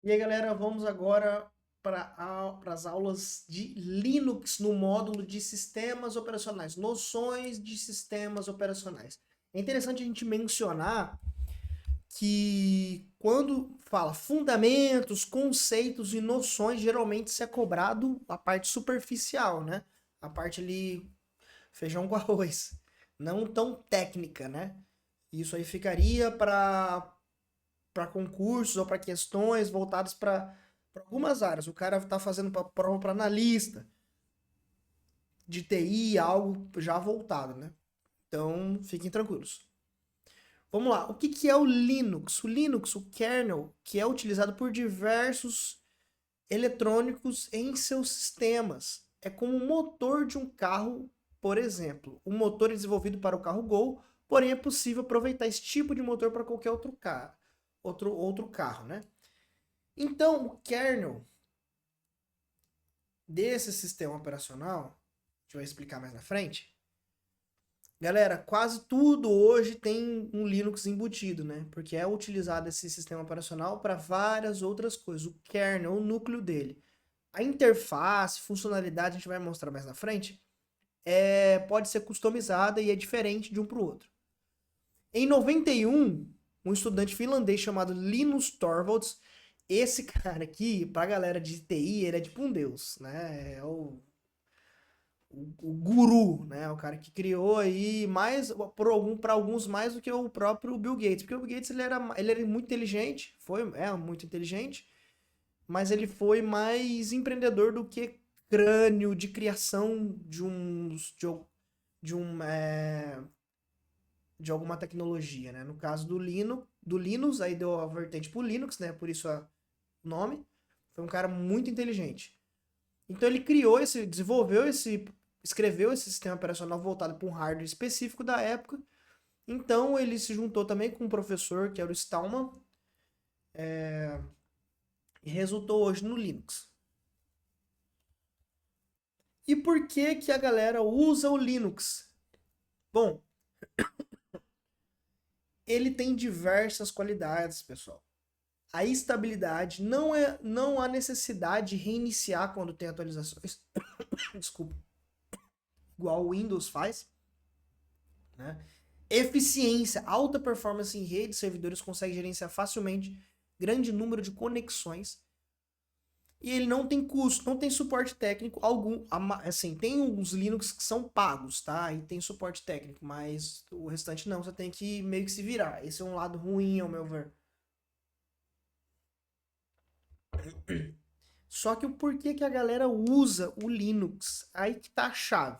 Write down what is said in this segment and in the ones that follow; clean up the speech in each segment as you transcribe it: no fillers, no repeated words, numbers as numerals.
E aí, galera, vamos agora para as aulas de Linux no módulo de sistemas operacionais, noções de sistemas operacionais. É interessante a gente mencionar que quando fala fundamentos, conceitos e noções, geralmente isso é cobrado a parte superficial, né? A parte ali feijão com arroz, não tão técnica, né? Isso aí ficaria para concursos ou para questões voltadas para algumas áreas. O cara está fazendo prova para analista de TI, algo já voltado, né? Então, fiquem tranquilos. Vamos lá. O que que é o Linux? O Linux, o kernel, que é utilizado por diversos eletrônicos em seus sistemas. É como o motor de um carro, por exemplo. O motor é desenvolvido para o carro Gol, porém é possível aproveitar esse tipo de motor para qualquer outro carro, outro carro, né? Então, o kernel desse sistema operacional, a gente vai explicar mais na frente. Galera, quase tudo hoje tem um Linux embutido, né? Porque é utilizado esse sistema operacional para várias outras coisas. O kernel, o núcleo dele. A interface, funcionalidade, a gente vai mostrar mais na frente, pode ser customizada e é diferente de um para o outro. Em 91, um estudante finlandês chamado Linus Torvalds, esse cara aqui, pra galera de TI, ele é tipo um deus, né? É o guru, né? O cara que criou aí mais, para alguns mais do que o próprio Bill Gates. Porque o Bill Gates ele era muito inteligente, é muito inteligente, mas ele foi mais empreendedor do que crânio de criação de alguma tecnologia, né? No caso do Linux, aí deu a vertente pro Linux, né? Por isso o nome. Foi um cara muito inteligente. Então ele escreveu esse sistema operacional voltado para um hardware específico da época. Então ele se juntou também com um professor que era o Stallman e resultou hoje no Linux. E por que que a galera usa o Linux? Bom, ele tem diversas qualidades, pessoal. A estabilidade não há necessidade de reiniciar quando tem atualizações. Desculpa, igual o Windows faz, né? Eficiência, alta performance em rede, servidores conseguem gerenciar facilmente grande número de conexões. E ele não tem custo, não tem suporte técnico algum. Assim, tem uns Linux que são pagos, tá? E tem suporte técnico, mas o restante não, você tem que meio que se virar. Esse é um lado ruim, ao meu ver. Só que o porquê que a galera usa o Linux? Aí que tá a chave.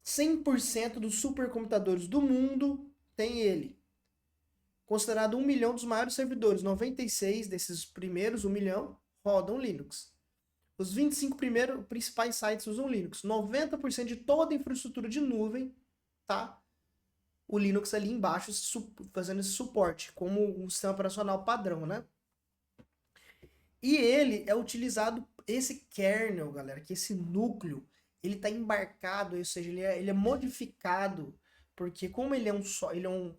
100% dos supercomputadores do mundo tem ele. Considerado 1 milhão dos maiores servidores, 96 desses primeiros 1 milhão rodam Linux. Os 25 primeiros principais sites usam Linux. 90% de toda a infraestrutura de nuvem tá o Linux ali embaixo fazendo esse suporte, como um sistema operacional padrão, né? E ele é utilizado, esse kernel, galera, que esse núcleo, ele está embarcado, ou seja, ele é modificado, porque como ele é um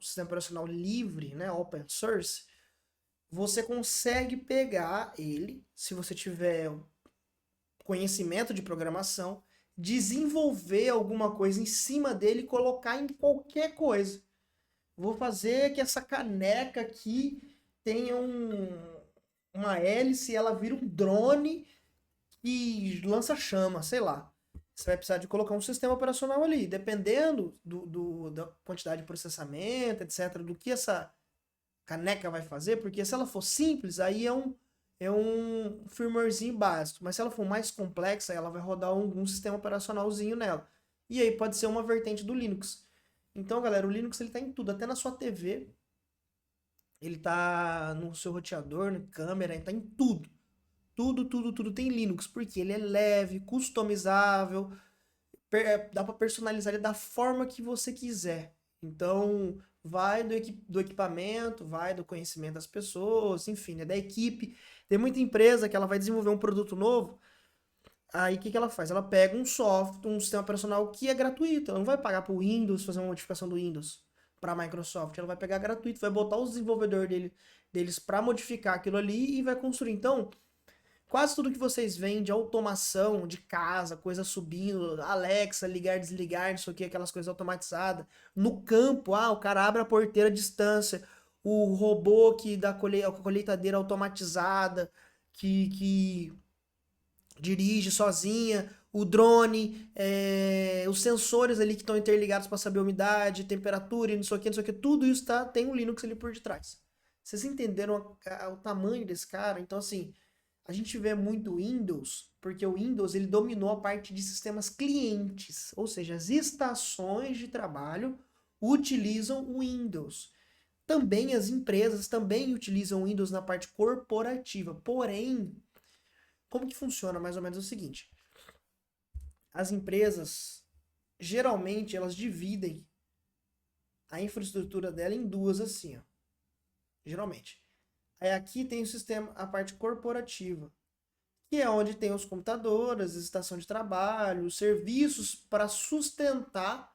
sistema operacional livre, né, open source, você consegue pegar ele, se você tiver conhecimento de programação, desenvolver alguma coisa em cima dele e colocar em qualquer coisa. Vou fazer que essa caneca aqui tenha uma hélice, ela vira um drone e lança chama, sei lá. Você vai precisar de colocar um sistema operacional ali, dependendo da quantidade de processamento, etc., do que essa caneca vai fazer, porque se ela for simples, aí é um firmwarezinho básico, mas se ela for mais complexa, ela vai rodar algum sistema operacionalzinho nela. E aí pode ser uma vertente do Linux. Então, galera, o Linux ele tá em tudo, até na sua TV, ele tá no seu roteador, na câmera, ele tá em tudo. Tudo, tudo, tudo tem Linux, porque ele é leve, customizável, dá para personalizar ele da forma que você quiser. Então, vai do equipamento, vai do conhecimento das pessoas, enfim, né, da equipe. Tem muita empresa que ela vai desenvolver um produto novo, aí o que que ela faz? Ela pega um software, um sistema operacional que é gratuito, ela não vai pagar para o Windows fazer uma modificação do Windows. para a Microsoft. Ela vai pegar gratuito, vai botar os desenvolvedores deles para modificar aquilo ali e vai construir. Então, quase tudo que vocês veem de automação de casa, coisa subindo, Alexa, ligar, desligar, não sei o que, aquelas coisas automatizadas. No campo, o cara abre a porteira à distância. O robô que dá a colheitadeira automatizada, que dirige sozinha. O drone, os sensores ali que estão interligados para saber a umidade, temperatura e não sei o que, não sei o que. Tudo isso tem um Linux ali por detrás. Vocês entenderam o tamanho desse cara? Então, assim, a gente vê muito Windows, porque o Windows ele dominou a parte de sistemas clientes, ou seja, as estações de trabalho utilizam o Windows. Também as empresas também utilizam o Windows na parte corporativa. Porém, como que funciona mais ou menos o seguinte: as empresas geralmente elas dividem a infraestrutura dela em duas assim, ó. Geralmente. Aí aqui tem o sistema, a parte corporativa, que é onde tem os computadores, a estação de trabalho, os serviços para sustentar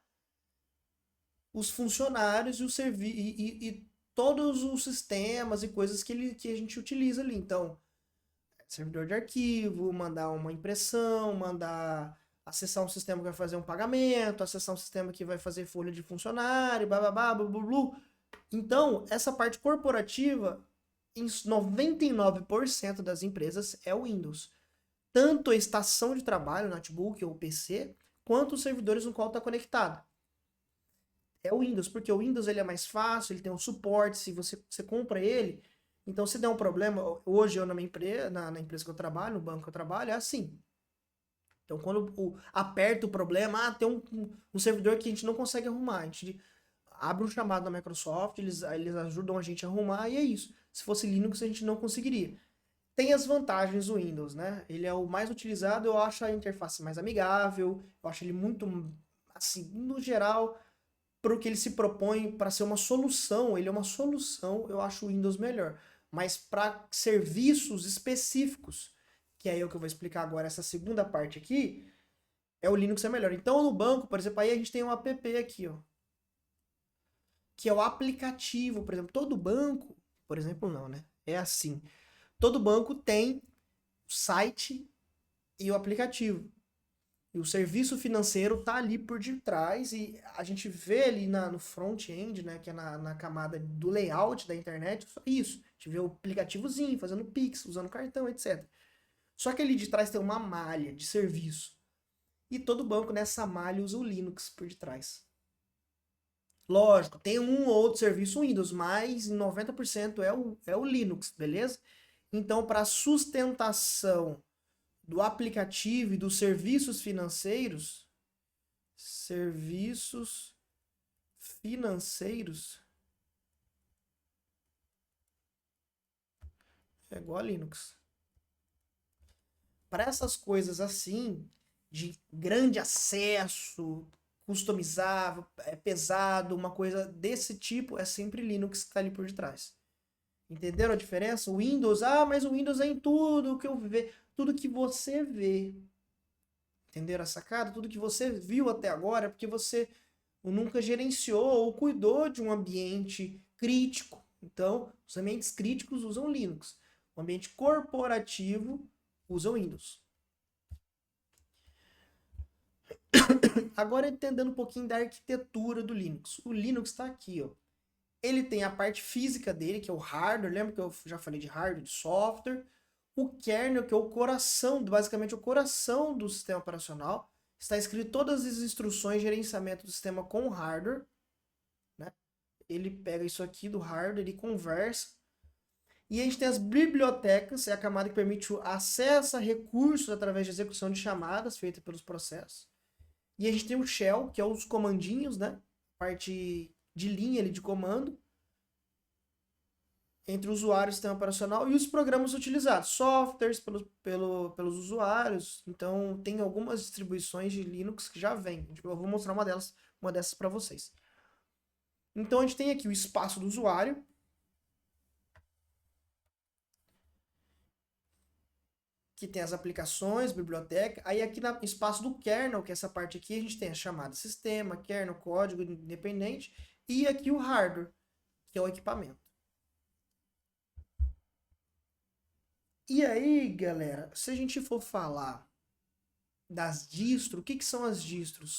os funcionários e todos os sistemas e coisas que a gente utiliza ali. Então, servidor de arquivo, mandar uma impressão, mandar acessar um sistema que vai fazer um pagamento, acessar um sistema que vai fazer folha de funcionário, bababá, blu. Então, essa parte corporativa, em 99% das empresas, é o Windows. Tanto a estação de trabalho, notebook ou PC, quanto os servidores no qual está conectado. É o Windows, porque o Windows ele é mais fácil, ele tem um suporte, se você compra ele, então se der um problema, hoje eu na minha empresa, na empresa que eu trabalho, no banco que eu trabalho, é assim. Então quando aperta o problema, tem um servidor que a gente não consegue arrumar, a gente abre um chamado na Microsoft, eles ajudam a gente a arrumar e é isso. Se fosse Linux a gente não conseguiria. Tem as vantagens do Windows, né? Ele é o mais utilizado, eu acho a interface mais amigável, eu acho ele muito, assim, no geral, para o que ele se propõe para ser uma solução, ele é uma solução, eu acho o Windows melhor. Mas para serviços específicos, que é o que eu vou explicar agora, essa segunda parte aqui, o Linux é melhor. Então no banco, por exemplo, aí a gente tem um app aqui, ó, que é o aplicativo, por exemplo, todo banco, por exemplo, não, né? É assim. Todo banco tem o site e o aplicativo. E o serviço financeiro tá ali por detrás e a gente vê ali no front-end, né, que é na camada do layout da internet, isso. A gente vê o aplicativozinho, fazendo Pix, usando cartão, etc. Só que ali de trás tem uma malha de serviço. E todo banco nessa malha usa o Linux por detrás. Lógico, tem um ou outro serviço Windows, mas 90% é o Linux, beleza? Então, para sustentação do aplicativo e dos serviços financeiros, é igual a Linux. Para essas coisas assim, de grande acesso, customizável, pesado, uma coisa desse tipo, é sempre Linux que está ali por detrás. Entenderam a diferença? O Windows, mas o Windows é em tudo que eu vejo, tudo que você vê. Entenderam a sacada? Tudo que você viu até agora é porque você nunca gerenciou ou cuidou de um ambiente crítico. Então, os ambientes críticos usam Linux. O ambiente corporativo usa Windows. Agora entendendo um pouquinho da arquitetura do Linux. O Linux está aqui, ó. Ele tem a parte física dele, que é o hardware. Lembra que eu já falei de hardware, de software? O kernel, que é o coração, basicamente o coração do sistema operacional. Está escrito todas as instruções de gerenciamento do sistema com o hardware. Né? Ele pega isso aqui do hardware, ele conversa. E a gente tem as bibliotecas, é a camada que permite o acesso a recursos através de execução de chamadas feitas pelos processos. E a gente tem o shell, que é os comandinhos, né? Parte de linha ali de comando entre o usuário e o sistema operacional e os programas utilizados, softwares pelos usuários. Então, tem algumas distribuições de Linux que já vêm. Eu vou mostrar uma dessas para vocês. Então, a gente tem aqui o espaço do usuário, que tem as aplicações, biblioteca. Aí aqui no espaço do kernel, que é essa parte aqui, a gente tem a chamada sistema, kernel, código independente. E aqui o hardware, que é o equipamento. E aí, galera, se a gente for falar das distros, o que são as distros?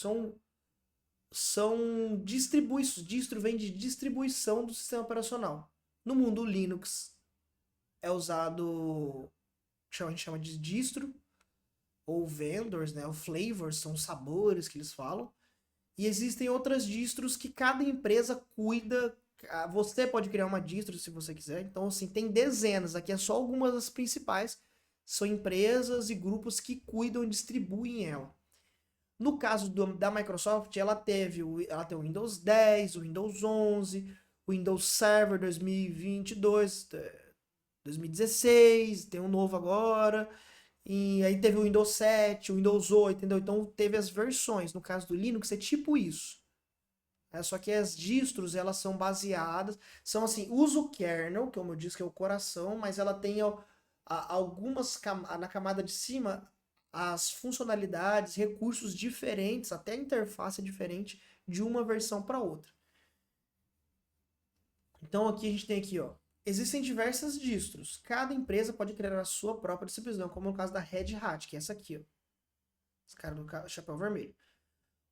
São distribuições. Distro vem de distribuição do sistema operacional. No mundo Linux é usado, a gente chama de distro, ou vendors, né? O flavors, são os sabores que eles falam. E existem outras distros que cada empresa cuida. Você pode criar uma distro se você quiser. Então, assim, tem dezenas. Aqui é só algumas das principais. São empresas e grupos que cuidam e distribuem ela. No caso da Microsoft, ela tem o Windows 10, o Windows 11, o Windows Server 2022, 2016, tem um novo agora. E aí teve o Windows 7, o Windows 8, entendeu? Então teve as versões. No caso do Linux é tipo isso. Só que as distros, elas são baseadas, são assim, usa o kernel, como eu disse que é o coração, mas ela tem algumas, na camada de cima, as funcionalidades, recursos diferentes, até a interface é diferente de uma versão para outra. Então aqui a gente tem aqui, ó, existem diversas distros. Cada empresa pode criar a sua própria distribuição, como no caso da Red Hat, que é essa aqui, ó. Esse cara do chapéu vermelho.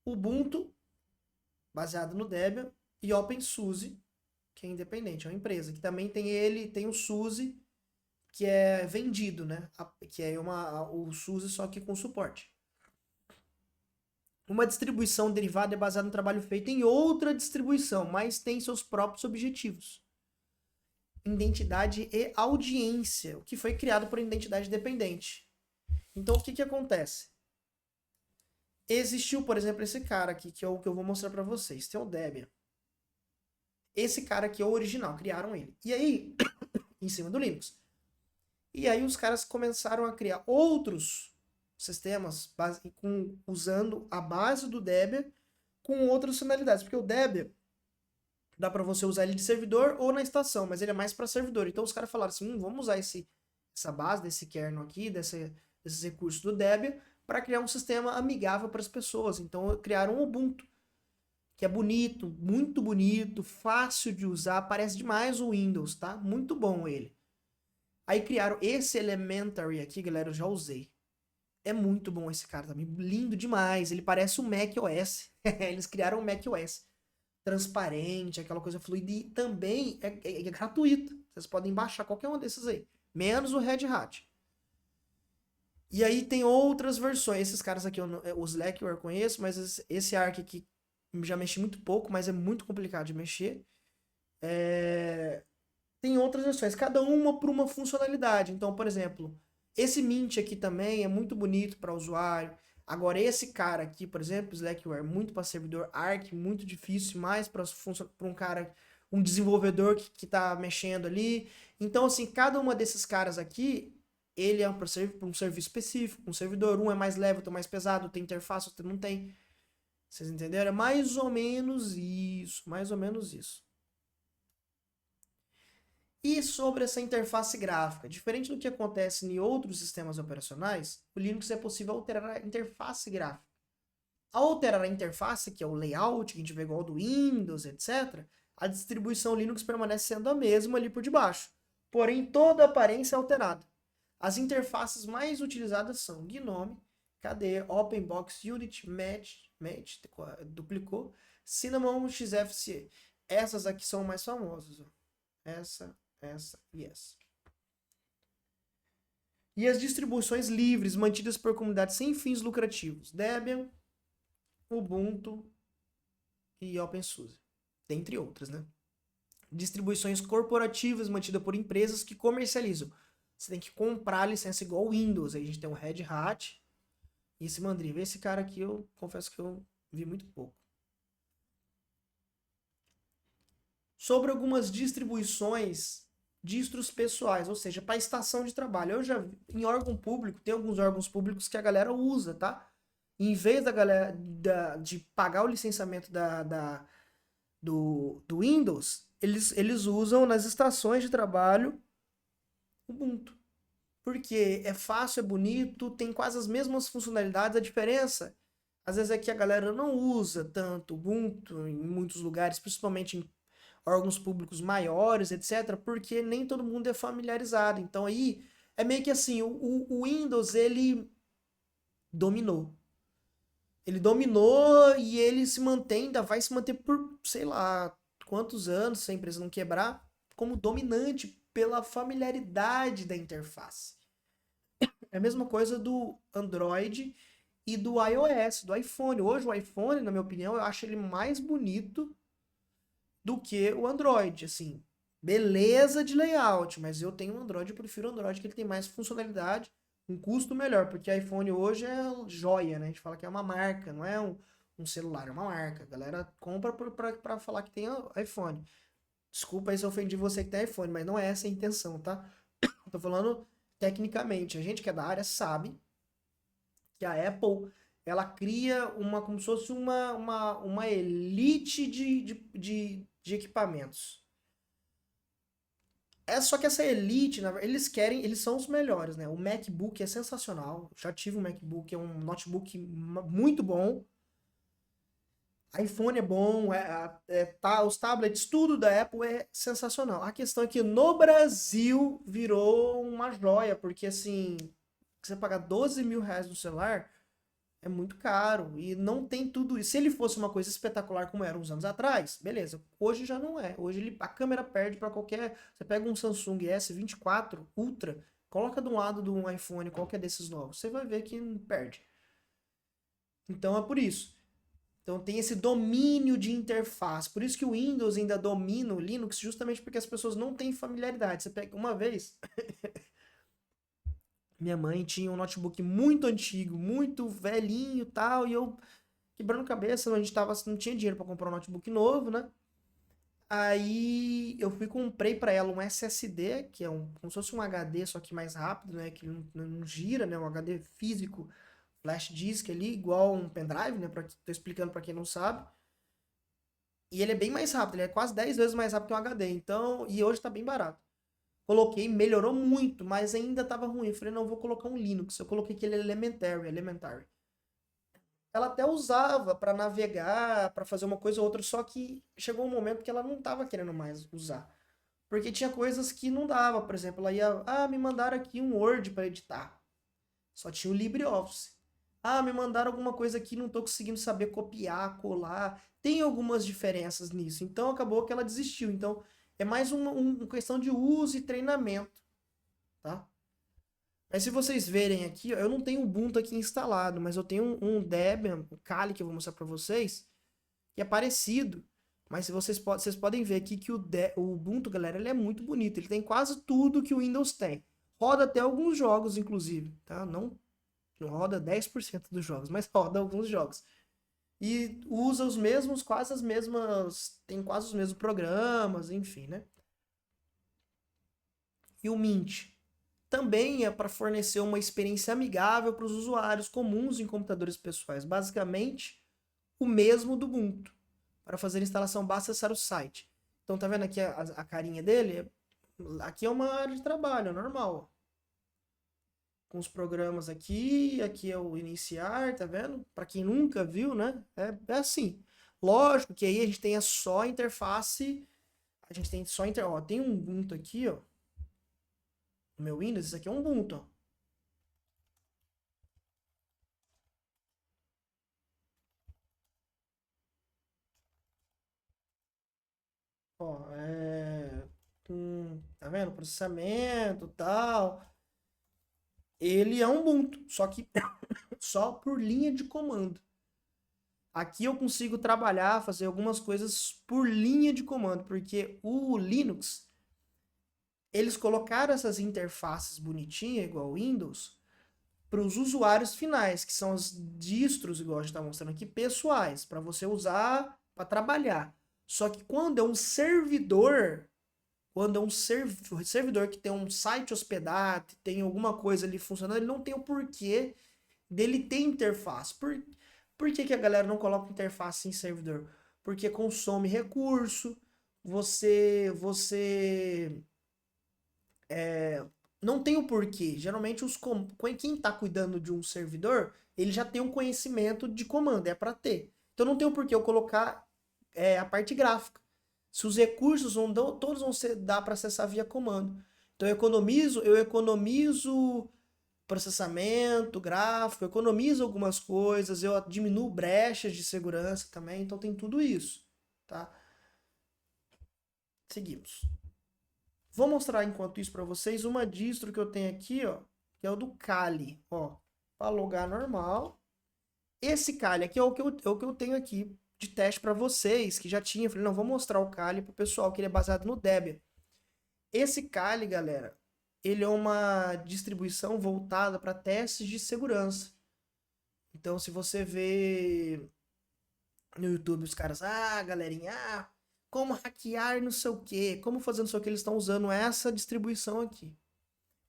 Ubuntu, baseado no Debian, e OpenSUSE, que é independente, é uma empresa, que também tem o SUSE, que é vendido, né? Que é o SUSE só que com suporte. Uma distribuição derivada é baseada no trabalho feito em outra distribuição, mas tem seus próprios objetivos. Identidade e audiência, o que foi criado por identidade dependente. Então, o que acontece? Existiu, por exemplo, esse cara aqui, que é o que eu vou mostrar para vocês. Tem o Debian. Esse cara aqui é o original, criaram ele. E aí, em cima do Linux. E aí os caras começaram a criar outros sistemas usando a base do Debian com outras finalidades. Porque o Debian dá para você usar ele de servidor ou na estação, mas ele é mais para servidor. Então os caras falaram assim, vamos usar essa base desse kernel aqui, desses recursos do Debian, para criar um sistema amigável para as pessoas. Então criaram o Ubuntu, que é bonito, muito bonito, fácil de usar, parece demais o Windows, tá? Muito bom ele. Aí criaram esse Elementary aqui, galera, eu já usei. É muito bom esse cara também, lindo demais, ele parece um macOS. Eles criaram um macOS. Transparente, aquela coisa fluida, e também é gratuito. Vocês podem baixar qualquer um desses aí, menos o Red Hat. E aí tem outras versões. Esses caras aqui, o Slackware eu conheço, mas esse Arc aqui já mexi muito pouco, mas é muito complicado de mexer. Tem outras versões, cada uma por uma funcionalidade. Então, por exemplo, esse Mint aqui também é muito bonito para usuário. Agora, esse cara aqui, por exemplo, Slackware, muito para servidor, Arc, muito difícil, mais para um cara, um desenvolvedor que está mexendo ali. Então, assim, cada uma desses caras aqui, ele é para um serviço específico, um servidor. Um é mais leve, outro é mais pesado, tem interface, outro não tem. Vocês entenderam? É mais ou menos isso, mais ou menos isso. E sobre essa interface gráfica, diferente do que acontece em outros sistemas operacionais, o Linux é possível alterar a interface gráfica. Ao alterar a interface, que é o layout, que a gente vê igual do Windows, etc., a distribuição Linux permanece sendo a mesma ali por debaixo. Porém, toda a aparência é alterada. As interfaces mais utilizadas são GNOME, KDE, OpenBox, Unity, Match, duplicou, Cinnamon, XFCE. Essas aqui são mais famosas. Ó. Essa e essa. E as distribuições livres, mantidas por comunidades sem fins lucrativos. Debian, Ubuntu e OpenSUSE. Dentre outras, né? Distribuições corporativas, mantidas por empresas que comercializam. Você tem que comprar a licença igual o Windows. Aí a gente tem o Red Hat e esse Mandriva. Esse cara aqui eu confesso que eu vi muito pouco. Sobre algumas distribuições, distros pessoais, ou seja, para estação de trabalho. Eu já vi, em órgão público, tem alguns órgãos públicos que a galera usa, tá? Em vez da galera de pagar o licenciamento do Windows, eles usam nas estações de trabalho Ubuntu. Porque é fácil, é bonito, tem quase as mesmas funcionalidades. A diferença, Às vezes é que a galera não usa tanto Ubuntu em muitos lugares, principalmente em órgãos públicos maiores, etc., porque nem todo mundo é familiarizado. Então aí é meio que assim, o Windows ele dominou. Ele dominou e ele se mantém, ainda vai se manter por, sei lá, quantos anos, se a empresa não quebrar, como dominante pela familiaridade da interface. É a mesma coisa do Android e do iOS, do iPhone. Hoje o iPhone, na minha opinião, eu acho ele mais bonito do que o Android, assim. Beleza de layout, mas eu tenho um Android, eu prefiro o Android que ele tem mais funcionalidade, um custo melhor, porque iPhone hoje é joia, né? A gente fala que é uma marca, não é um celular, é uma marca. A galera compra pra falar que tem iPhone. Desculpa aí se eu ofendi você que tem iPhone, mas não é essa a intenção, tá? Eu tô falando tecnicamente. A gente que é da área sabe que a Apple ela cria uma como se fosse uma elite de equipamentos. É só que essa elite, eles querem, eles são os melhores, né? O MacBook é sensacional. Já tive um MacBook, é um notebook muito bom. iPhone é bom, tá, os tablets, tudo da Apple é sensacional. A questão é que no Brasil virou uma joia, porque assim, você pagar 12 mil reais no celular é muito caro e não tem tudo isso. Se ele fosse uma coisa espetacular como era uns anos atrás, beleza. Hoje já não é. Hoje a câmera perde para qualquer. Você pega um Samsung S24 Ultra, coloca de um lado de um iPhone, qualquer desses novos, você vai ver que perde. Então é por isso. Então tem esse domínio de interface. Por isso que o Windows ainda domina o Linux, justamente porque as pessoas não têm familiaridade. Você pega uma vez, minha mãe tinha um notebook muito antigo, muito velhinho e tal, e eu quebrando cabeça, a gente tava, não tinha dinheiro para comprar um notebook novo, né? Aí eu fui comprei para ela um SSD, que é como se fosse um HD, só que mais rápido, né? Que não gira, né? Um HD físico, flash disk ali, igual um pendrive, né? Tô explicando para quem não sabe. E ele é bem mais rápido, ele é quase 10 vezes mais rápido que um HD. Então, e hoje tá bem barato. Coloquei, melhorou muito, mas ainda tava ruim. Eu falei, não, vou colocar um Linux. Eu coloquei aquele Elementary. Ela até usava para navegar, para fazer uma coisa ou outra, só que chegou um momento que ela não estava querendo mais usar. Porque tinha coisas que não dava, por exemplo, ela ia, me mandaram aqui um Word para editar. Só tinha o LibreOffice. Me mandaram alguma coisa aqui, não estou conseguindo saber copiar, colar. Tem algumas diferenças nisso. Então acabou que ela desistiu. Então é mais uma questão de uso e treinamento, tá? Mas se vocês verem aqui, ó, eu não tenho Ubuntu aqui instalado, mas eu tenho um Debian, o Kali, que eu vou mostrar para vocês, que é parecido. Mas se vocês podem ver aqui que o Ubuntu, galera, ele é muito bonito. Ele tem quase tudo que o Windows tem. Roda até alguns jogos, inclusive, tá? Não roda 10% dos jogos, mas roda alguns jogos. E usa os mesmos, quase as mesmas, tem quase os mesmos programas, enfim, né? E o Mint também é para fornecer uma experiência amigável para os usuários comuns em computadores pessoais. Basicamente, o mesmo do Ubuntu. Para fazer a instalação, basta acessar o site. Então, tá vendo aqui a carinha dele? Aqui é uma área de trabalho, é normal. Com os programas aqui é o iniciar, tá vendo? Para quem nunca viu, né? É assim. Lógico que aí a gente tem só a interface. A gente tem só ó, tem um Ubuntu aqui, ó. No meu Windows, isso aqui é um Ubuntu, ó. Ó, tá vendo? Processamento, tal. Ele é um Ubuntu, só que só por linha de comando. Aqui eu consigo trabalhar, fazer algumas coisas por linha de comando, porque o Linux, eles colocaram essas interfaces bonitinhas, igual o Windows, para os usuários finais, que são as distros, igual a gente está mostrando aqui, pessoais, para você usar para trabalhar. Só que quando é um servidor que tem um site hospedado, tem alguma coisa ali funcionando, ele não tem o porquê dele ter interface. Por que a galera não coloca interface em servidor? Porque consome recurso, você não tem o porquê. Geralmente quem está cuidando de um servidor ele já tem um conhecimento de comando, é para ter. Então não tem por que eu colocar a parte gráfica. Se os recursos todos vão dar para acessar via comando. Então eu economizo processamento, gráfico, eu economizo algumas coisas, eu diminuo brechas de segurança também, então tem tudo isso, tá? Seguimos. Vou mostrar enquanto isso para vocês uma distro que eu tenho aqui, ó, que é o do Kali, ó, para logar normal. Esse Kali aqui é o que eu tenho aqui de teste para vocês, que já tinha, falei, não, vou mostrar o Kali pro pessoal, que ele é baseado no Debian. Esse Kali, galera, ele é uma distribuição voltada para testes de segurança. Então, se você vê no YouTube os caras, galerinha, como hackear não sei o que, como fazer não sei o que, eles estão usando essa distribuição aqui.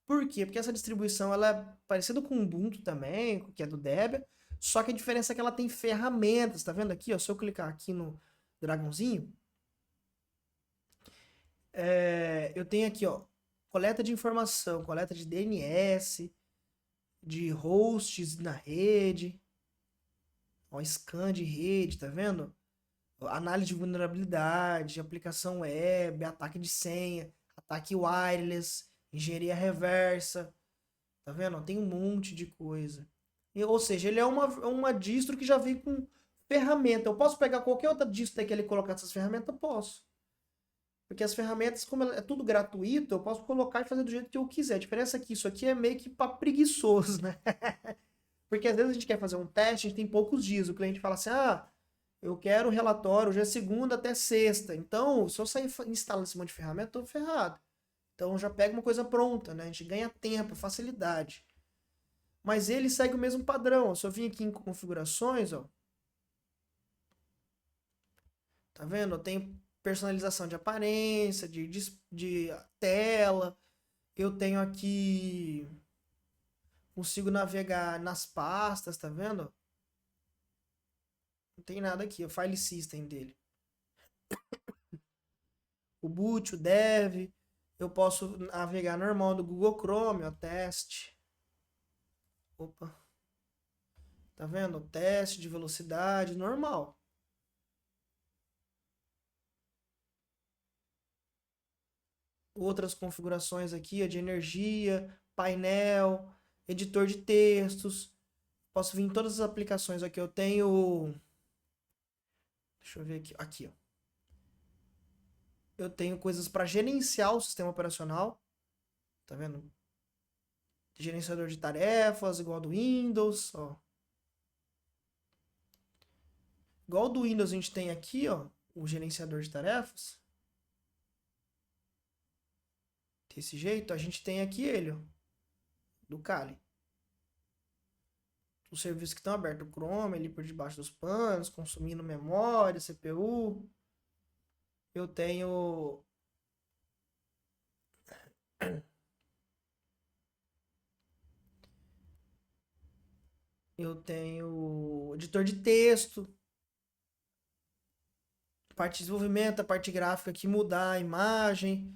Por quê? Porque essa distribuição ela é parecida com o Ubuntu também, que é do Debian, só que a diferença é que ela tem ferramentas, tá vendo aqui? Ó, se eu clicar aqui no dragãozinho, eu tenho aqui, ó, coleta de informação, coleta de DNS, de hosts na rede, ó, scan de rede, tá vendo? Análise de vulnerabilidade, aplicação web, ataque de senha, ataque wireless, engenharia reversa, tá vendo? Tem um monte de coisa. Ou seja, ele é uma distro que já vem com ferramenta. Eu posso pegar qualquer outra distro que ele colocar essas ferramentas? Eu posso. Porque as ferramentas, como é tudo gratuito, eu posso colocar e fazer do jeito que eu quiser. A diferença é que isso aqui é meio que para preguiçoso, né? Porque às vezes a gente quer fazer um teste, a gente tem poucos dias. O cliente fala assim, eu quero um relatório, hoje é segunda até sexta. Então, se eu sair instalando esse monte de ferramenta, eu tô ferrado. Então já pega uma coisa pronta, né? A gente ganha tempo, facilidade. Mas ele segue o mesmo padrão. Se eu vim aqui em configurações, ó. Tá vendo? Eu tenho personalização de aparência, de tela. Eu tenho aqui. Consigo navegar nas pastas, tá vendo? Não tem nada aqui, o file system dele. O boot, o dev. Eu posso navegar normal do Google Chrome, ó, teste. Opa. Tá vendo? Teste de velocidade, normal. Outras configurações aqui, ó, de energia, painel, editor de textos. Posso vir em todas as aplicações aqui. Eu tenho... Deixa eu ver aqui. Aqui, ó. Eu tenho coisas para gerenciar o sistema operacional. Tá vendo? Gerenciador de tarefas, igual do Windows, ó. Igual do Windows a gente tem aqui, ó, o gerenciador de tarefas. Desse jeito, a gente tem aqui ele, ó, do Kali. Os serviços que estão abertos, o Chrome ali por debaixo dos panos, consumindo memória, CPU. Eu tenho editor de texto, parte de desenvolvimento, a parte gráfica aqui mudar a imagem,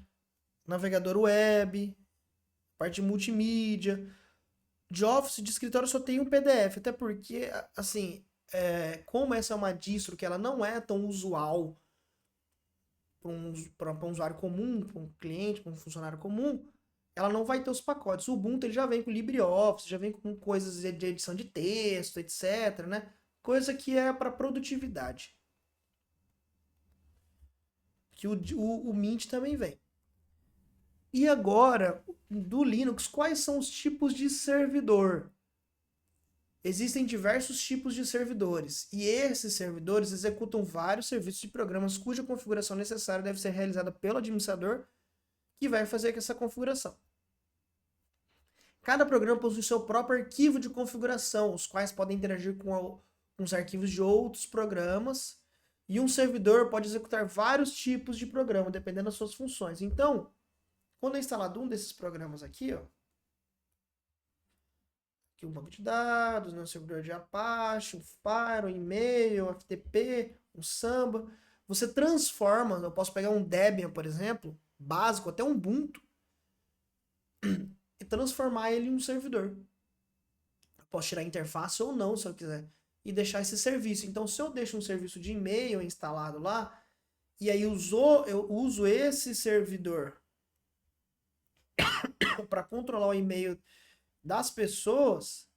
navegador web, parte de multimídia. De Office, de escritório, só tem um PDF, até porque, assim, como essa é uma distro que ela não é tão usual para um usuário comum, para um cliente, para um funcionário comum, ela não vai ter os pacotes. O Ubuntu ele já vem com LibreOffice, já vem com coisas de edição de texto, etc, né? Coisa que é para produtividade. Que o Mint também vem. E agora, do Linux, quais são os tipos de servidor? Existem diversos tipos de servidores, e esses servidores executam vários serviços de programas cuja configuração necessária deve ser realizada pelo administrador que vai fazer essa configuração. Cada programa possui seu próprio arquivo de configuração, os quais podem interagir com os arquivos de outros programas, e um servidor pode executar vários tipos de programa, dependendo das suas funções. Então, quando é instalado um desses programas aqui, ó, aqui um banco de dados, um servidor de Apache, um Fire, um e-mail, um FTP, um Samba, você transforma, eu posso pegar um Debian, por exemplo, básico, até um Ubuntu, e transformar ele em um servidor. posso tirar a interface ou não, se eu quiser, e deixar esse serviço. Então, se eu deixo um serviço de e-mail instalado lá, e aí eu uso esse servidor para controlar o e-mail das pessoas,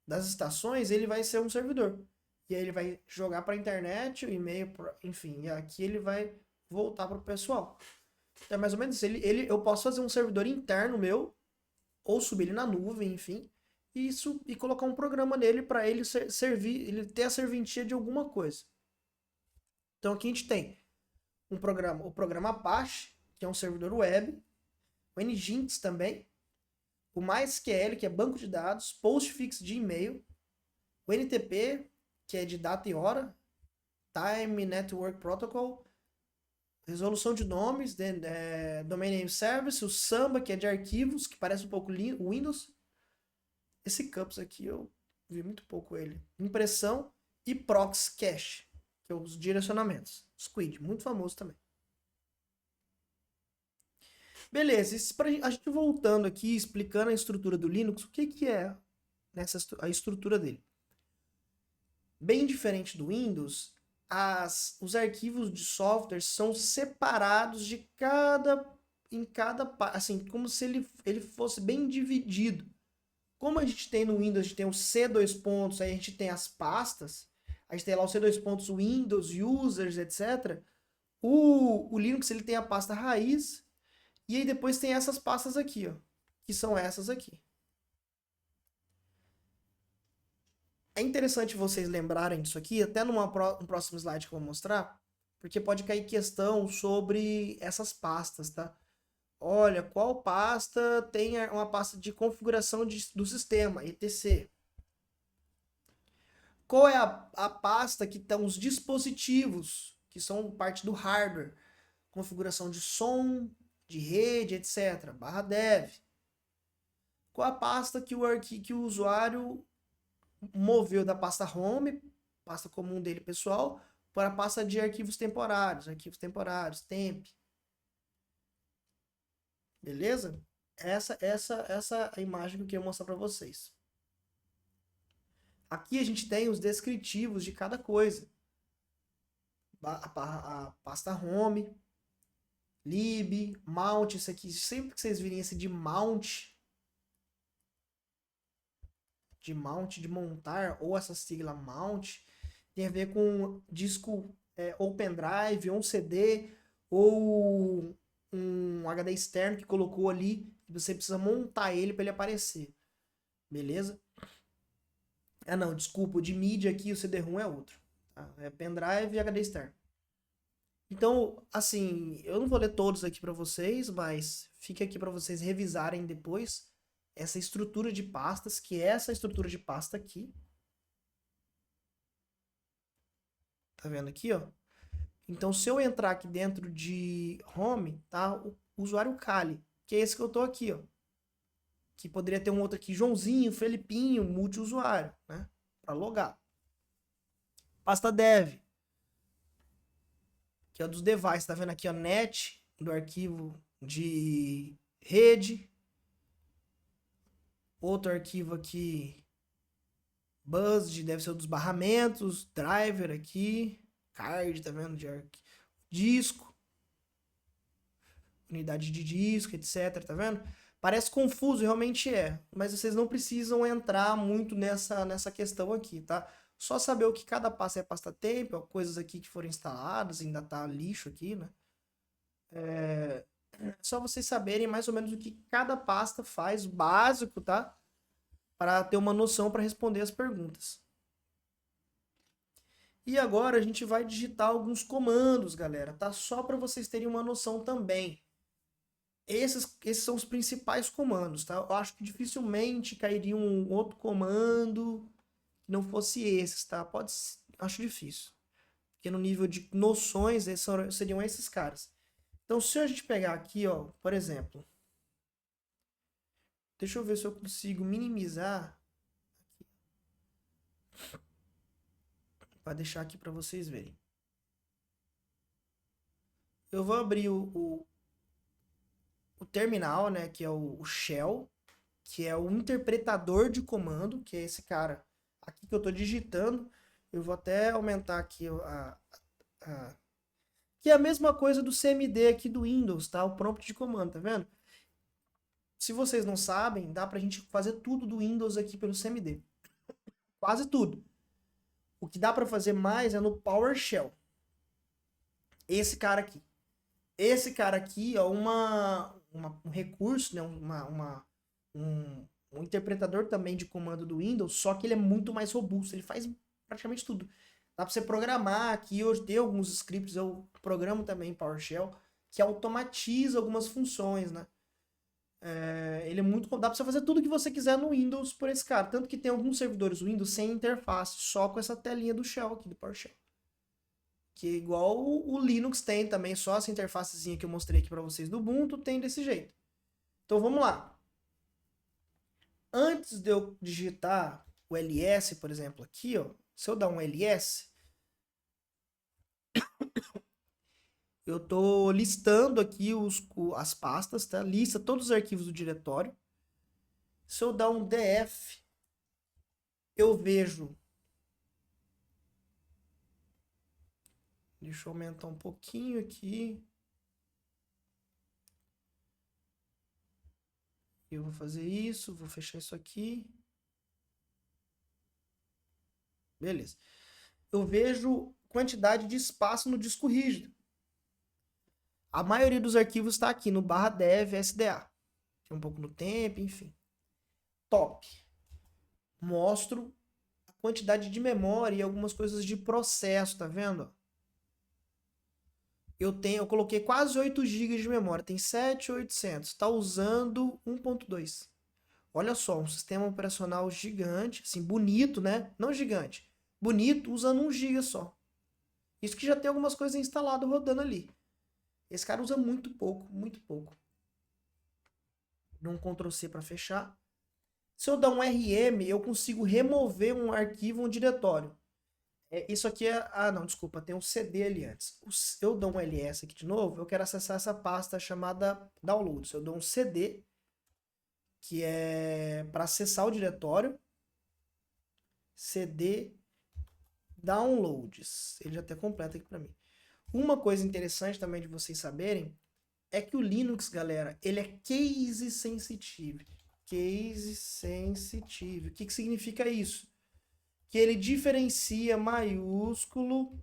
das estações, ele vai ser um servidor. E aí ele vai jogar para a internet, o e-mail, enfim, e aqui ele vai voltar para o pessoal. É mais ou menos isso. Eu posso fazer um servidor interno meu, ou subir ele na nuvem, enfim, e colocar um programa nele para ele servir, ele ter a serventia de alguma coisa. Então aqui a gente tem o programa Apache, que é um servidor web, o Nginx também, o MySQL, que é banco de dados, Postfix de e-mail, o NTP, que é de data e hora, Time Network Protocol, resolução de nomes, Domain Name Service, o Samba, que é de arquivos, que parece um pouco o Windows. Esse Campus aqui eu vi muito pouco ele. Impressão e Prox Cache, que é os direcionamentos. Squid, muito famoso também. Beleza, a gente voltando aqui, explicando a estrutura do Linux, o que é a estrutura dele? Bem diferente do Windows, os arquivos de software são separados assim, como se ele fosse bem dividido. Como a gente tem no Windows, a gente tem o C dois pontos, aí a gente tem as pastas, a gente tem lá o C dois pontos Windows, Users, etc. O Linux ele tem a pasta raiz, e aí depois tem essas pastas aqui, ó, que são essas aqui. É interessante vocês lembrarem disso aqui, até no próximo slide que eu vou mostrar, porque pode cair questão sobre essas pastas, tá? Olha, qual pasta tem uma pasta de configuração do sistema, etc. Qual é a pasta que estão os dispositivos, que são parte do hardware? Configuração de som, de rede, etc. /dev. Qual a pasta que o usuário moveu da pasta home, pasta comum dele pessoal, para a pasta de arquivos temporários, temp. Beleza? Essa é a imagem que eu queria mostrar para vocês. Aqui a gente tem os descritivos de cada coisa. A pasta home, lib, mount, isso aqui, sempre que vocês virem esse de mount, de montar, ou essa sigla mount, tem a ver com disco ou pendrive, ou um CD, ou um HD externo que colocou ali, e você precisa montar ele para ele aparecer. Beleza? Ah não, desculpa, o de mídia aqui, o CD-ROM é outro. Tá? É pendrive e HD externo. Então, assim, eu não vou ler todos aqui para vocês, mas fica aqui para vocês revisarem depois essa estrutura de pastas, que é essa estrutura de pasta aqui. Tá vendo aqui, ó? Então, se eu entrar aqui dentro de home, tá? O usuário Kali, que é esse que eu tô aqui, ó. Que poderia ter um outro aqui, Joãozinho, Felipinho, multiusuário, né? Para logar. Pasta dev, que é o dos devices, tá vendo aqui, ó, net, do arquivo de rede. Outro arquivo aqui, buzzd, deve ser o dos barramentos, driver aqui, card, tá vendo, de disco, unidade de disco, etc, tá vendo? Parece confuso, realmente é, mas vocês não precisam entrar muito nessa questão aqui, tá? Só saber o que cada pasta é pasta temp, ó, coisas aqui que foram instaladas, ainda tá lixo aqui, né? É só vocês saberem mais ou menos o que cada pasta faz, básico, tá? Para ter uma noção para responder as perguntas. E agora a gente vai digitar alguns comandos, galera, tá? Só para vocês terem uma noção também. Esses são os principais comandos, tá? Eu acho que dificilmente cairia um outro comando que não fosse esses, tá? Acho difícil. Porque no nível de noções, seriam esses caras. Então, se a gente pegar aqui, ó, por exemplo, deixa eu ver se eu consigo minimizar para deixar aqui para vocês verem. Eu vou abrir o terminal, né, que é o shell. que é o interpretador de comando, que é esse cara aqui que eu estou digitando. Eu vou até aumentar aqui que é a mesma coisa do CMD aqui do Windows, tá? O prompt de comando, tá vendo? Se vocês não sabem, dá pra gente fazer tudo do Windows aqui pelo CMD. Quase tudo. O que dá pra fazer mais é no PowerShell. Esse cara aqui. Esse cara aqui é um recurso, né? Um interpretador também de comando do Windows, só que ele é muito mais robusto. Ele faz praticamente tudo. Dá pra você programar aqui. Eu tenho alguns scripts, eu programo também em PowerShell, que automatiza algumas funções, né? Ele é muito. Dá pra você fazer tudo que você quiser no Windows por esse cara. Tanto que tem alguns servidores Windows sem interface, só com essa telinha do Shell aqui, do PowerShell. Que é igual o Linux tem também, só essa interfacezinha que eu mostrei aqui pra vocês do Ubuntu tem desse jeito. Então vamos lá. Antes de eu digitar o ls, por exemplo, aqui, ó, se eu dar um ls, eu tô listando aqui as pastas, tá? Lista todos os arquivos do diretório. Se eu dar um df, eu vejo. Deixa eu aumentar um pouquinho aqui. Eu vou fazer isso, vou fechar isso aqui. Beleza. Eu vejo quantidade de espaço no disco rígido. A maioria dos arquivos está aqui no /dev SDA. Tem um pouco no tempo, enfim. Top. Mostro a quantidade de memória e algumas coisas de processo, tá vendo? Eu coloquei quase 8 GB de memória, tem 7.800, está usando 1.2. Olha só, um sistema operacional gigante, assim, bonito, né? Não gigante, bonito, usando 1 GB só. Isso que já tem algumas coisas instaladas rodando ali. Esse cara usa muito pouco, muito pouco. Dou um Ctrl C para fechar. Se eu dar um RM, eu consigo remover um arquivo, um diretório. Isso aqui é... Ah, não, desculpa, tem um CD ali antes. Eu dou um ls aqui de novo, eu quero acessar essa pasta chamada downloads. Eu dou um CD, que é para acessar o diretório. CD downloads. Ele já até completa aqui para mim. Uma coisa interessante também de vocês saberem é que o Linux, galera, ele é case sensitive. Case sensitive. O que significa isso? Que ele diferencia maiúsculo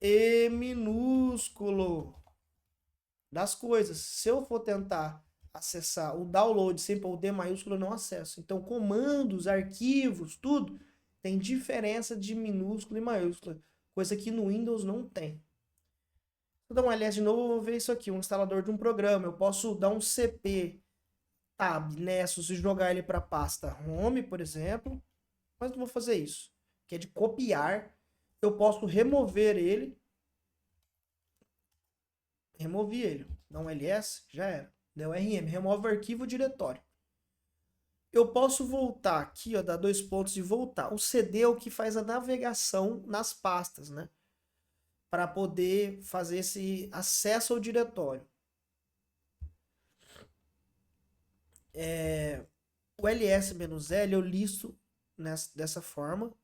e minúsculo das coisas. Se eu for tentar acessar o download sem pôr o D maiúsculo, eu não acesso. Então, comandos, arquivos, tudo tem diferença de minúsculo e maiúsculo, coisa que no Windows não tem. Vou dar um ls de novo, eu vou ver isso aqui, um instalador de um programa. Eu posso dar um cp tab Nessus e jogar ele para a pasta home, por exemplo, mas não vou fazer isso, que é de copiar. Eu posso remover ele. Removi ele. Dá um ls, já era. Deu rm, remove o arquivo diretório. Eu posso voltar aqui, ó, dar 2 pontos e voltar. O CD é o que faz a navegação nas pastas, né? Para poder fazer esse acesso ao diretório. O ls-l eu listo dessa forma,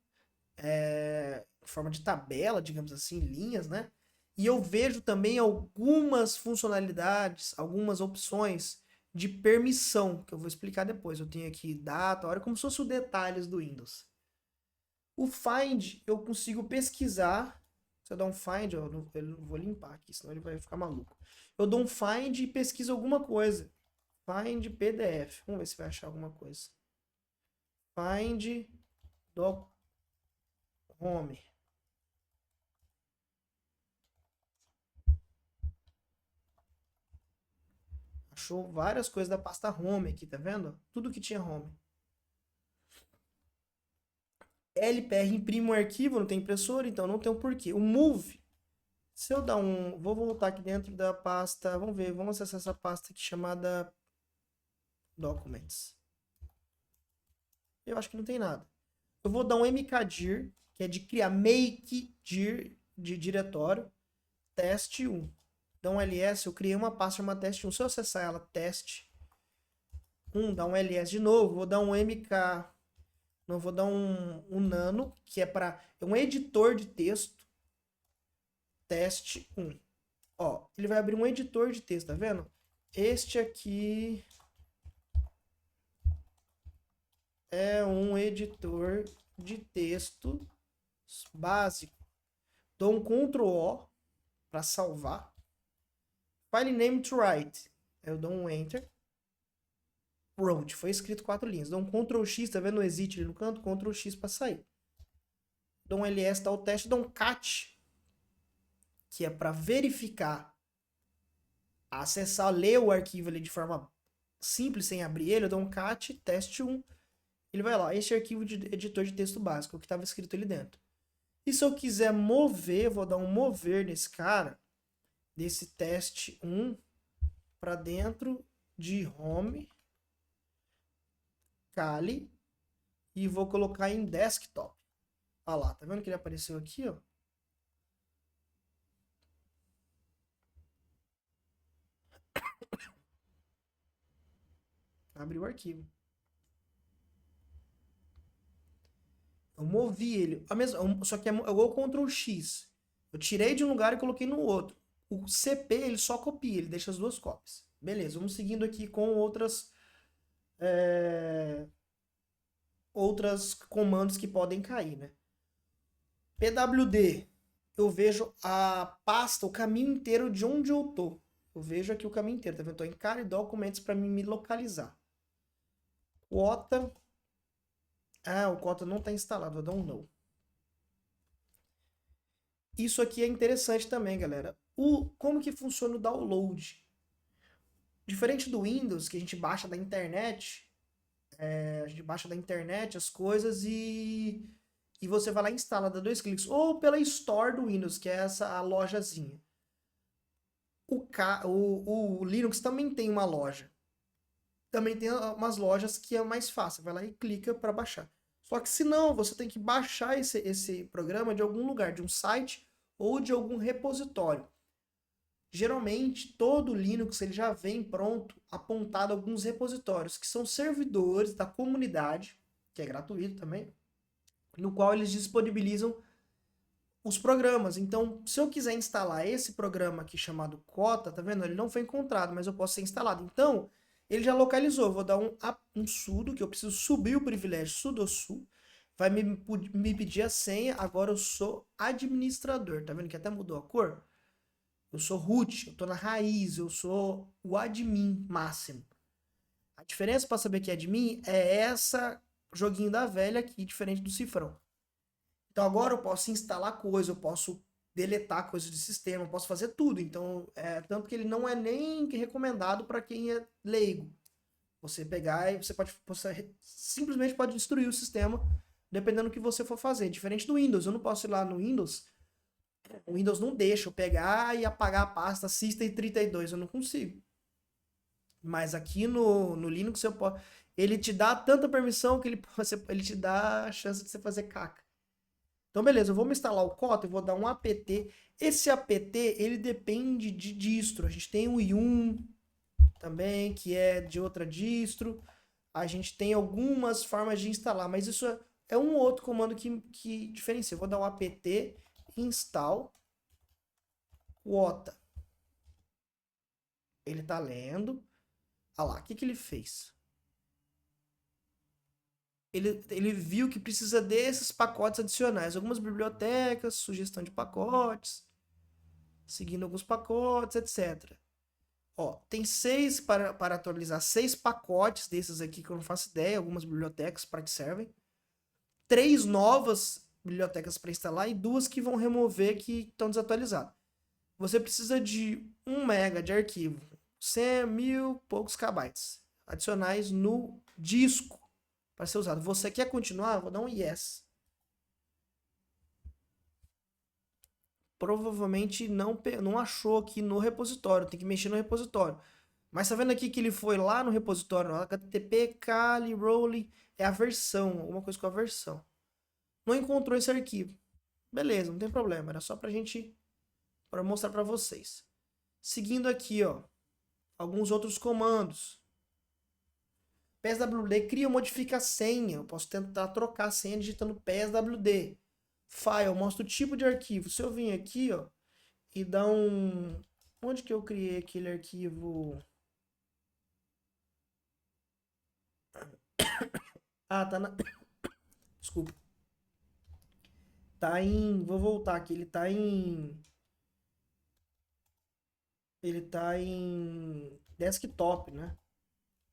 em forma de tabela, digamos assim, linhas, né? E eu vejo também algumas funcionalidades, algumas opções de permissão, que eu vou explicar depois. Eu tenho aqui data, hora, como se fosse os detalhes do Windows. O Find, eu consigo pesquisar. Se eu dar um Find, eu não vou limpar aqui, senão ele vai ficar maluco. Eu dou um Find e pesquiso alguma coisa. Find PDF. Vamos ver se vai achar alguma coisa. Find Doc Home. Achou várias coisas da pasta Home aqui, tá vendo? Tudo que tinha Home. LPR imprime um arquivo, não tem impressora, então não tem um porquê. O Move, se eu dar um... Vou voltar aqui dentro da pasta, vamos ver, vamos acessar essa pasta aqui chamada Documents. Eu acho que não tem nada. Eu vou dar um mkdir, que é de criar make dir de diretório, teste 1. Então ls, eu criei uma pasta chamada teste 1. Se eu acessar ela, teste, dá um ls de novo, vou dar um mk, não vou dar um nano, que é um editor de texto, teste 1. Ó, ele vai abrir um editor de texto, tá vendo? Este aqui é um editor de texto básico. Dou um Ctrl O para salvar. File name to write. Eu dou um Enter. Wrote. Foi escrito 4 linhas. Dou um Ctrl X, tá vendo o exit ali no canto? Ctrl X para sair. Dou um ls, tá o teste. Dou um cat, que é para verificar, acessar, ler o arquivo ali de forma simples, sem abrir ele. Eu dou um cat, teste 1. Ele vai lá. Este arquivo de editor de texto básico, o que estava escrito ali dentro. E se eu quiser mover, vou dar um mover nesse cara, desse teste 1, para dentro de home, Kali, e vou colocar em desktop. Olha lá, tá vendo que ele apareceu aqui, ó? Abriu o arquivo. Eu movi ele. Só que é igual o Ctrl X. Eu tirei de um lugar e coloquei no outro. O CP, ele só copia, ele deixa as duas cópias. Beleza, vamos seguindo aqui com outras comandos que podem cair, né? PWD, eu vejo a pasta, o caminho inteiro de onde eu tô. Eu vejo aqui o caminho inteiro, tá vendo? Eu tô em Kali Documents para me localizar. Quota. Ah, o Quota não está instalado, vou dar um no. Isso aqui é interessante também, galera. Como que funciona o download? Diferente do Windows, que a gente baixa da internet, a gente baixa da internet as coisas e você vai lá e instala, dá 2 cliques. Ou pela Store do Windows, que é a lojazinha. O Linux também tem uma loja. Também tem umas lojas que é mais fácil. Vai lá e clica para baixar. Só que se não, você tem que baixar esse programa de algum lugar, de um site ou de algum repositório. Geralmente, todo Linux ele já vem pronto, apontado alguns repositórios, que são servidores da comunidade, que é gratuito também, no qual eles disponibilizam os programas. Então, se eu quiser instalar esse programa aqui chamado Kota, tá vendo? Ele não foi encontrado, mas eu posso ser instalado. Então, ele já localizou. Eu vou dar um sudo, que eu preciso subir o privilégio sudosu. Vai me pedir a senha. Agora eu sou administrador. Tá vendo que até mudou a cor? Eu sou root, eu tô na raiz, eu sou o admin máximo. A diferença para saber que é admin é essa joguinho da velha aqui, diferente do cifrão. Então agora eu posso instalar coisa, eu posso deletar coisas de sistema, eu posso fazer tudo. Então, tanto que ele não é nem recomendado para quem é leigo. Você pegar e você simplesmente pode destruir o sistema, dependendo do que você for fazer. Diferente do Windows, eu não posso ir lá no Windows. O Windows não deixa eu pegar e apagar a pasta System32, eu não consigo. Mas aqui no Linux eu posso. Ele te dá tanta permissão que ele te dá a chance de você fazer caca. Então, beleza, eu vou me instalar o Kota, eu vou dar um apt. Esse apt, ele depende de distro. A gente tem o Yum também, que é de outra distro. A gente tem algumas formas de instalar, mas isso é um outro comando que diferencia. Eu vou dar um apt install Kota. Ele tá lendo. Olha lá, o que ele fez? Ele viu que precisa desses pacotes adicionais. Algumas bibliotecas, sugestão de pacotes, seguindo alguns pacotes, etc. Ó, tem para atualizar 6 pacotes desses aqui que eu não faço ideia, algumas bibliotecas para que servem. 3 novas bibliotecas para instalar e 2 que vão remover que estão desatualizadas. Você precisa de 1 mega de arquivo, 100 mil poucos kbytes adicionais no disco para ser usado. Você quer continuar? Vou dar um yes. Provavelmente não achou aqui no repositório, tem que mexer no repositório. Mas tá vendo aqui que ele foi lá no repositório, http kali rolling é a versão, alguma coisa com a versão. Não encontrou esse arquivo. Beleza, não tem problema, era só para mostrar para vocês. Seguindo aqui, ó, alguns outros comandos. PSWD cria ou modifica a senha. Eu posso tentar trocar a senha digitando PSWD. File, mostra o tipo de arquivo. Se eu vim aqui, ó, e dar um... Onde que eu criei aquele arquivo? Ah, tá na... Desculpa. Tá em... Vou voltar aqui. Ele tá em desktop, né?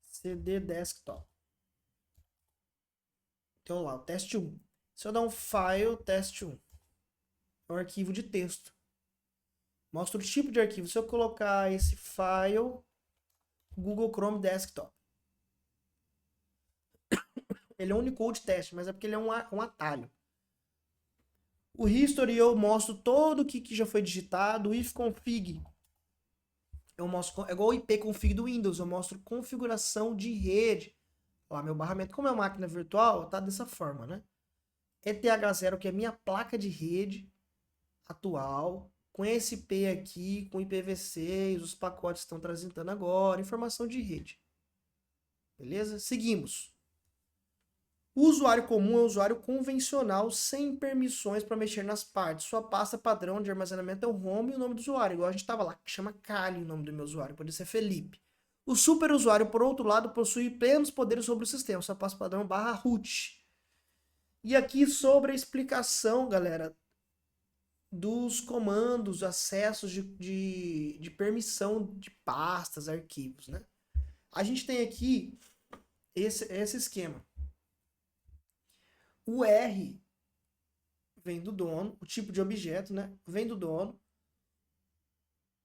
CD desktop. Então lá, o teste 1. Se eu dar um file, teste 1. É um arquivo de texto. Mostra o tipo de arquivo. Se eu colocar esse file, Google Chrome Desktop. Ele é um Unicode teste, mas é porque ele é um atalho. O history eu mostro todo o que já foi digitado. O ifconfig eu mostro, é igual o ipconfig do Windows, eu mostro configuração de rede. Lá, meu barramento, como é uma máquina virtual, tá dessa forma, né? ETH0, que é minha placa de rede atual, com esse IP aqui, com IPv6, os pacotes estão transitando agora, informação de rede. Beleza? Seguimos. O usuário comum é um usuário convencional, sem permissões para mexer nas partes. Sua pasta padrão de armazenamento é o home e o nome do usuário, igual a gente estava lá, que chama Kali o nome do meu usuário, pode ser Felipe. O superusuário, por outro lado, possui plenos poderes sobre o sistema, sua pasta padrão barra root. E aqui sobre a explicação, galera, dos comandos, acessos de permissão de pastas, arquivos, né? A gente tem aqui esse esquema. O R vem do dono, o tipo de objeto, né? Vem do dono.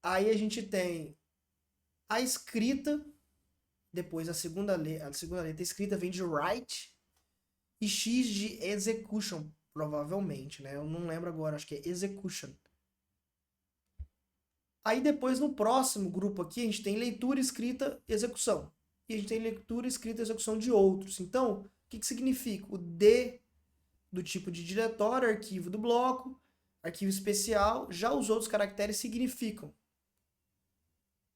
Aí a gente tem a escrita, depois a segunda letra escrita vem de write e X de execution, provavelmente, né? Eu não lembro agora, acho que é execution. Aí depois no próximo grupo aqui a gente tem leitura, escrita, execução. E a gente tem leitura, escrita e execução de outros. Então, o que significa? O D do tipo de diretório, arquivo do bloco, arquivo especial. Já os outros caracteres significam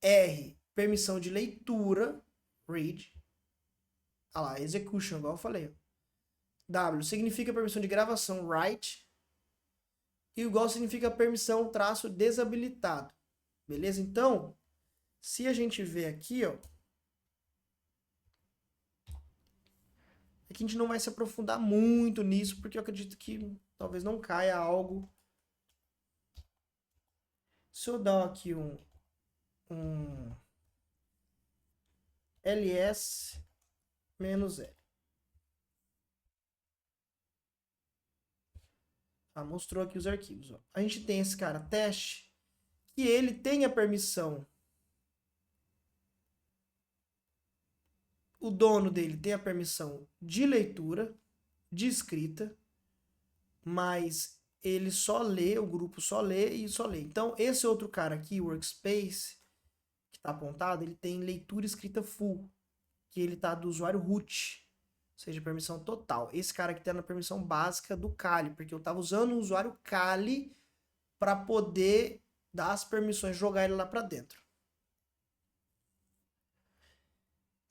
R, permissão de leitura, read. Ah lá, execution, igual eu falei. W significa permissão de gravação, write. E igual significa permissão, traço, desabilitado. Beleza? Então, se a gente vê aqui, ó, aqui a gente não vai se aprofundar muito nisso, porque eu acredito que talvez não caia algo. Se eu dar aqui um ls menos L. Ah, mostrou aqui os arquivos. Ó. A gente tem esse cara teste, que ele tem a permissão. O dono dele tem a permissão de leitura, de escrita, mas ele só lê, o grupo só lê e só lê. Então, esse outro cara aqui, workspace, que está apontado, ele tem leitura escrita full, que ele tá do usuário root, ou seja, permissão total. Esse cara aqui tá na permissão básica do Kali, porque eu tava usando o usuário Kali para poder dar as permissões, jogar ele lá para dentro.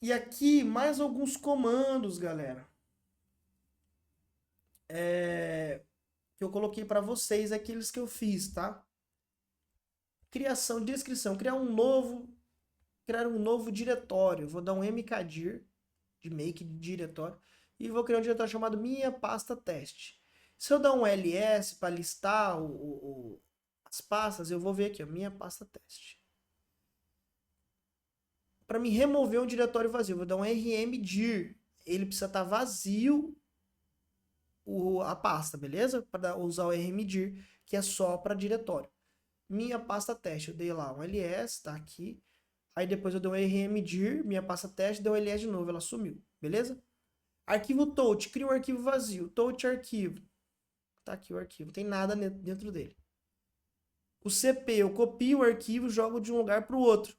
E aqui mais alguns comandos, galera. Que eu coloquei para vocês, aqueles que eu fiz, tá? Criação, descrição, criar um novo diretório. Vou dar um mkdir de make de diretório e vou criar um diretório chamado minha pasta teste. Se eu dar um ls para listar as pastas, eu vou ver aqui, ó, minha pasta teste. Para me remover um diretório vazio, eu vou dar um rmdir. Ele precisa estar vazio a pasta, beleza? Para usar o rmdir, que é só para diretório. Minha pasta teste, eu dei lá um ls, tá aqui. Aí depois eu dei um rmdir, minha pasta teste, deu um ls de novo, ela sumiu, beleza? Arquivo touch, cria um arquivo vazio. Touch arquivo. Tá aqui o arquivo, não tem nada dentro dele. O CP, eu copio o arquivo e jogo de um lugar para o outro.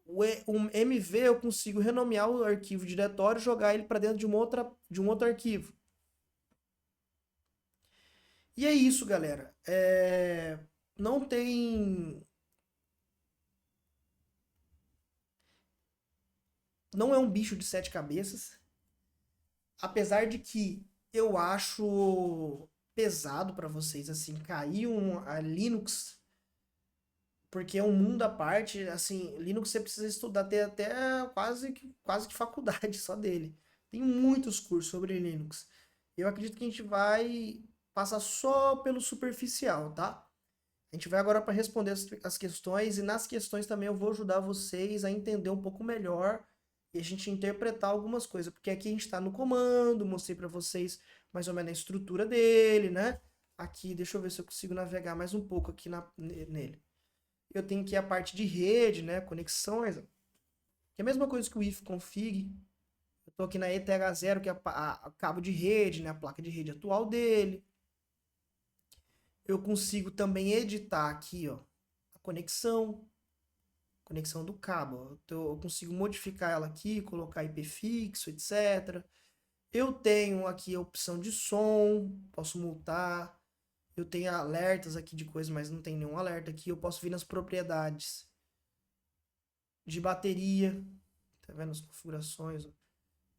O MV, eu consigo renomear o arquivo diretório e jogar ele para dentro de um outro arquivo. E é isso, galera. Não tem não é um bicho de 7 cabeças, apesar de que eu acho pesado para vocês assim cair a Linux, porque é um mundo à parte, assim, Linux você precisa estudar ter até quase que faculdade só dele. Tem muitos cursos sobre Linux. Eu acredito que a gente vai passar só pelo superficial, tá? A gente vai agora para responder as questões, e nas questões também eu vou ajudar vocês a entender um pouco melhor e a gente interpretar algumas coisas, porque aqui a gente está no comando, mostrei para vocês mais ou menos a estrutura dele, né? Aqui, deixa eu ver se eu consigo navegar mais um pouco aqui nele. Eu tenho aqui a parte de rede, né? Conexões, ó, que é a mesma coisa que o ifconfig. Eu estou aqui na ETH0, que é a cabo de rede, né? A placa de rede atual dele. Eu consigo também editar aqui, ó, a conexão do cabo. Ó. Então, eu consigo modificar ela aqui, colocar IP fixo, etc. Eu tenho aqui a opção de som, posso multar. Eu tenho alertas aqui de coisa, mas não tem nenhum alerta aqui. Eu posso vir nas propriedades de bateria, tá vendo as configurações? Ó.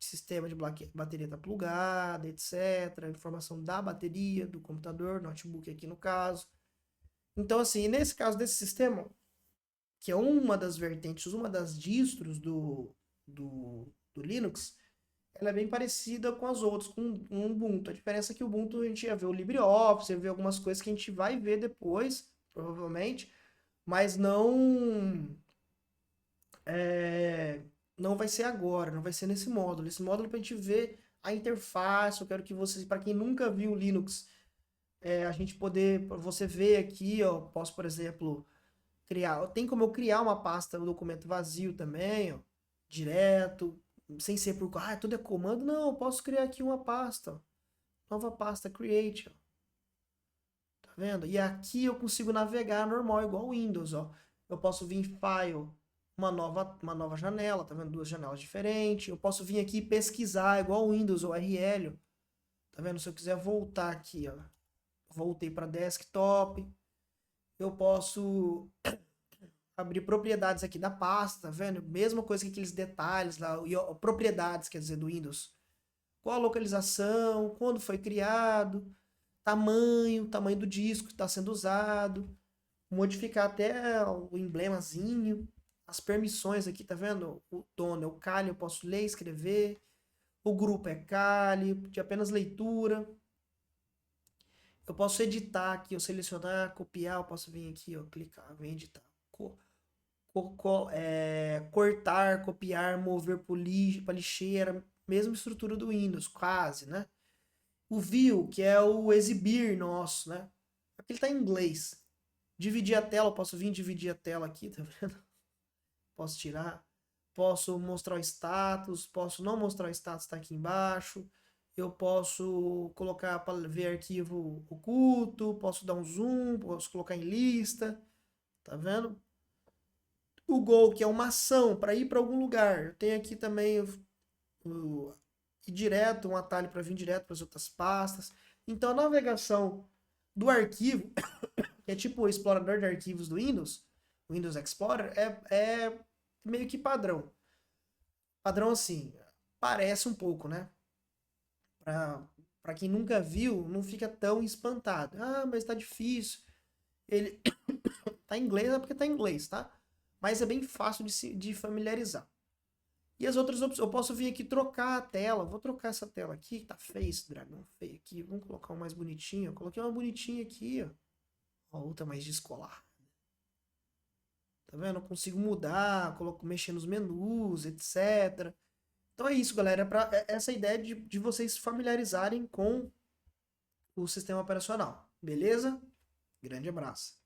Sistema de bateria tá plugada, etc. Informação da bateria, do computador, notebook aqui no caso. Então, assim, nesse caso desse sistema, que é uma das vertentes, uma das distros do Linux, ela é bem parecida com as outras, com o Ubuntu. A diferença é que o Ubuntu a gente ia ver o LibreOffice, ia ver algumas coisas que a gente vai ver depois, provavelmente, mas não vai ser agora, não vai ser nesse módulo. Esse módulo é para a gente ver a interface. Eu quero que vocês, para quem nunca viu o Linux, a gente poder, você ver aqui, ó, posso, por exemplo, criar, tem como eu criar uma pasta, um documento vazio também, ó, direto, sem ser tudo é comando. Não, eu posso criar aqui uma pasta, ó, nova pasta, create, ó, tá vendo? E aqui eu consigo navegar normal, igual o Windows, ó. Eu posso vir em File, uma nova janela, tá vendo? Duas janelas diferentes. Eu posso vir aqui e pesquisar, igual o Windows, ou URL, tá vendo? Se eu quiser voltar aqui, ó, voltei para desktop, eu posso abrir propriedades aqui da pasta, tá vendo? Mesma coisa que aqueles detalhes lá, propriedades, quer dizer, do Windows. Qual a localização, quando foi criado, tamanho do disco que está sendo usado, modificar até o emblemazinho, as permissões aqui, tá vendo? O dono é o Kali, eu posso ler e escrever. O grupo é Kali, de apenas leitura. Eu posso editar aqui, eu selecionar, copiar, eu posso vir aqui, ó, clicar, vem editar. Cortar, copiar, mover para lixeira, mesma estrutura do Windows, quase, né? O view, que é o exibir nosso, né? Aqui ele tá em inglês. Dividir a tela, eu posso vir dividir a tela aqui, tá vendo? Posso tirar. Posso mostrar o status, posso não mostrar o status, tá aqui embaixo. Eu posso colocar para ver arquivo oculto, posso dar um zoom, posso colocar em lista, tá vendo? O Go, que é uma ação para ir para algum lugar. Eu tenho aqui também ir direto, um atalho para vir direto para as outras pastas. Então a navegação do arquivo, que é tipo o explorador de arquivos do Windows, o Windows Explorer, é meio que padrão. Padrão assim, parece um pouco, né? Para quem nunca viu, não fica tão espantado. Ah, mas tá difícil. Ele tá em inglês, é porque tá em inglês, tá? Mas é bem fácil de familiarizar. E as outras opções, eu posso vir aqui trocar a tela. Vou trocar essa tela aqui, tá feio esse dragão feio aqui. Vamos colocar um mais bonitinho. Eu coloquei uma bonitinha aqui, ó. A outra mais descolar. Tá vendo? Eu consigo mudar, mexer nos menus, etc. Então é isso, galera. Essa ideia de vocês se familiarizarem com o sistema operacional. Beleza? Grande abraço.